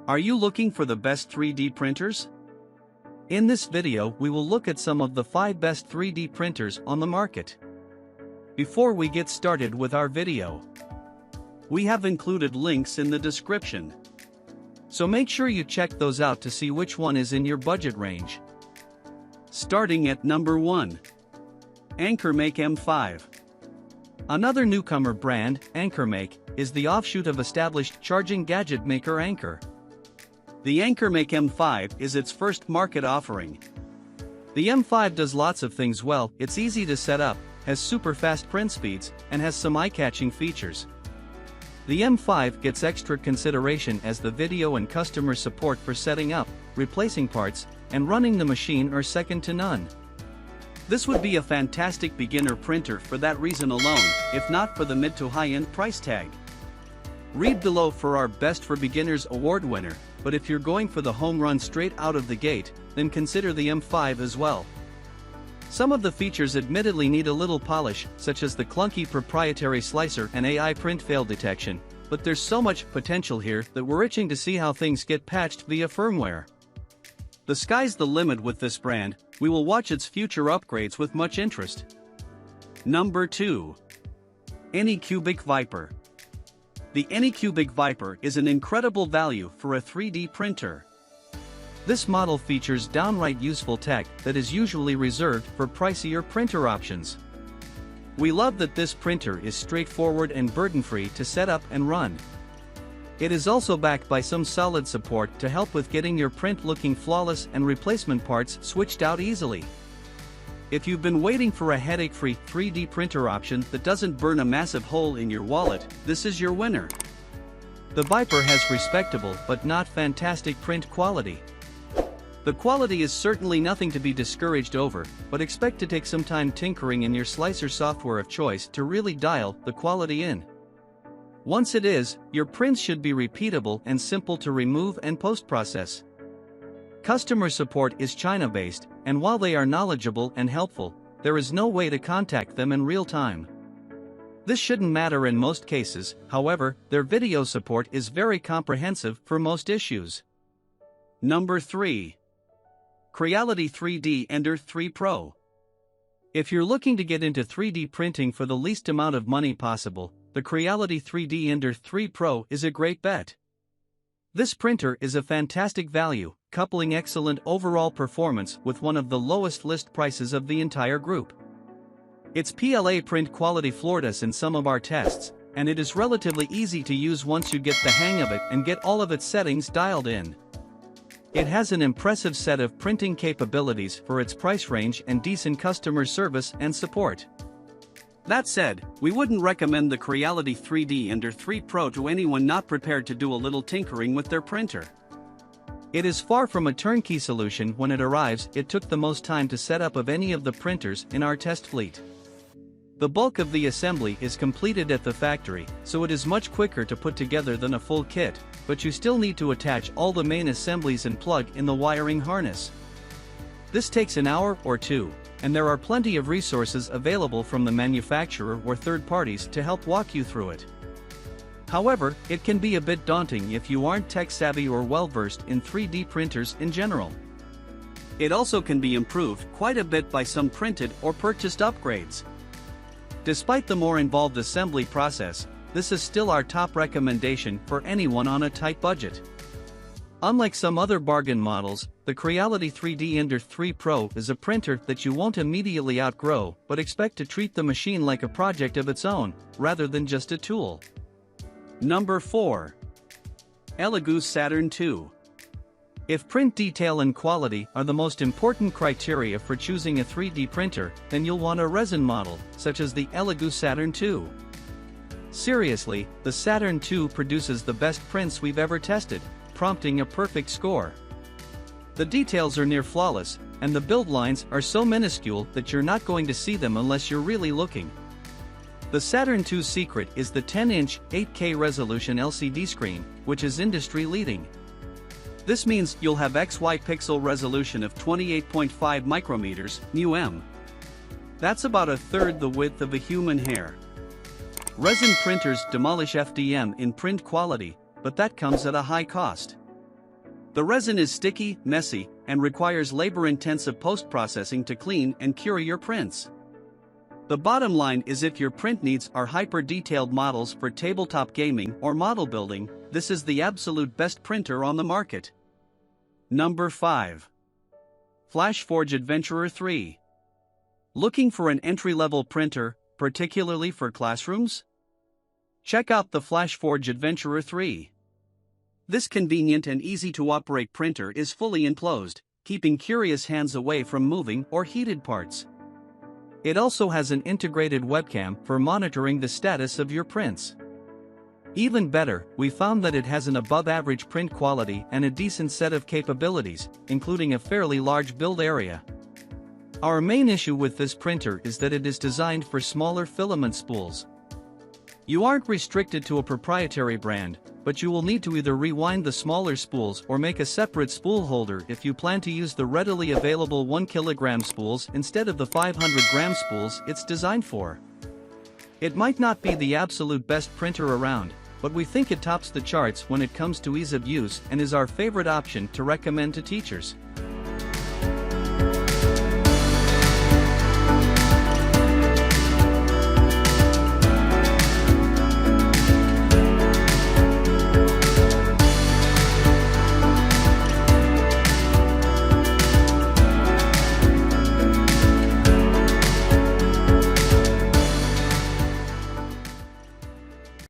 Are you looking for the best 3D printers? In this video we will look at some of the 5 best 3D printers on the market. Before we get started with our video, we have included links in the description. So make sure you check those out to see which one is in your budget range. Starting at number 1. Anycubic M5. Another newcomer brand, Anycubic, is the offshoot of established charging gadget maker Anker. The Anycubic M5 is its first market offering. The M5 does lots of things well. It's easy to set up, has super fast print speeds, and has some eye-catching features. The M5 gets extra consideration as the video and customer support for setting up, replacing parts, and running the machine are second to none. This would be a fantastic beginner printer for that reason alone, if not for the mid to high-end price tag. Read below for our Best for Beginners award winner, but if you're going for the home run straight out of the gate, then consider the M5 as well. Some of the features admittedly need a little polish, such as the clunky proprietary slicer and AI print fail detection, but there's so much potential here that we're itching to see how things get patched via firmware. The sky's the limit with this brand. We will watch its future upgrades with much interest. Number 2. Anycubic Viper. The Anycubic Viper is an incredible value for a 3D printer. This model features downright useful tech that is usually reserved for pricier printer options. We love that this printer is straightforward and burden-free to set up and run. It is also backed by some solid support to help with getting your print looking flawless and replacement parts switched out easily. If you've been waiting for a headache-free 3D printer option that doesn't burn a massive hole in your wallet, this is your winner. The Viper has respectable but not fantastic print quality. The quality is certainly nothing to be discouraged over, but expect to take some time tinkering in your slicer software of choice to really dial the quality in. Once it is, your prints should be repeatable and simple to remove and post-process. Customer support is China-based, and while they are knowledgeable and helpful, there is no way to contact them in real time. This shouldn't matter in most cases, however, their video support is very comprehensive for most issues. Number 3. Creality 3D Ender 3 Pro. If you're looking to get into 3D printing for the least amount of money possible, the Creality 3D Ender 3 Pro is a great bet. This printer is a fantastic value, coupling excellent overall performance with one of the lowest list prices of the entire group. Its PLA print quality floored us in some of our tests, and it is relatively easy to use once you get the hang of it and get all of its settings dialed in. It has an impressive set of printing capabilities for its price range and decent customer service and support. That said, we wouldn't recommend the Creality 3D Ender 3 Pro to anyone not prepared to do a little tinkering with their printer. It is far from a turnkey solution. When it arrives, it took the most time to set up of any of the printers in our test fleet. The bulk of the assembly is completed at the factory, so it is much quicker to put together than a full kit, but you still need to attach all the main assemblies and plug in the wiring harness. This takes an hour or two, and there are plenty of resources available from the manufacturer or third parties to help walk you through it. However, it can be a bit daunting if you aren't tech-savvy or well-versed in 3D printers in general. It also can be improved quite a bit by some printed or purchased upgrades. Despite the more involved assembly process, this is still our top recommendation for anyone on a tight budget. Unlike some other bargain models, the Creality 3D Ender 3 Pro is a printer that you won't immediately outgrow, but expect to treat the machine like a project of its own, rather than just a tool. Number 4. EOS Saturn II. If print detail and quality are the most important criteria for choosing a 3D printer, then you'll want a resin model, such as the EOS Saturn II. Seriously, the Saturn II produces the best prints we've ever tested, prompting a perfect score. The details are near flawless, and the build lines are so minuscule that you're not going to see them unless you're really looking. The Saturn II's secret is the 10-inch, 8K resolution LCD screen, which is industry-leading. This means you'll have XY pixel resolution of 28.5 micrometers, μm. That's about a third the width of a human hair. Resin printers demolish FDM in print quality, but that comes at a high cost. The resin is sticky, messy, and requires labor-intensive post-processing to clean and cure your prints. The bottom line is, if your print needs are hyper-detailed models for tabletop gaming or model building, this is the absolute best printer on the market. Number 5. FlashForge Adventurer 3. Looking for an entry-level printer, particularly for classrooms? Check out the FlashForge Adventurer 3. This convenient and easy-to-operate printer is fully enclosed, keeping curious hands away from moving or heated parts. It also has an integrated webcam for monitoring the status of your prints. Even better, we found that it has an above-average print quality and a decent set of capabilities, including a fairly large build area. Our main issue with this printer is that it is designed for smaller filament spools. You aren't restricted to a proprietary brand, but you will need to either rewind the smaller spools or make a separate spool holder if you plan to use the readily available 1 kg spools instead of the 500-gram spools it's designed for. It might not be the absolute best printer around, but we think it tops the charts when it comes to ease of use and is our favorite option to recommend to teachers.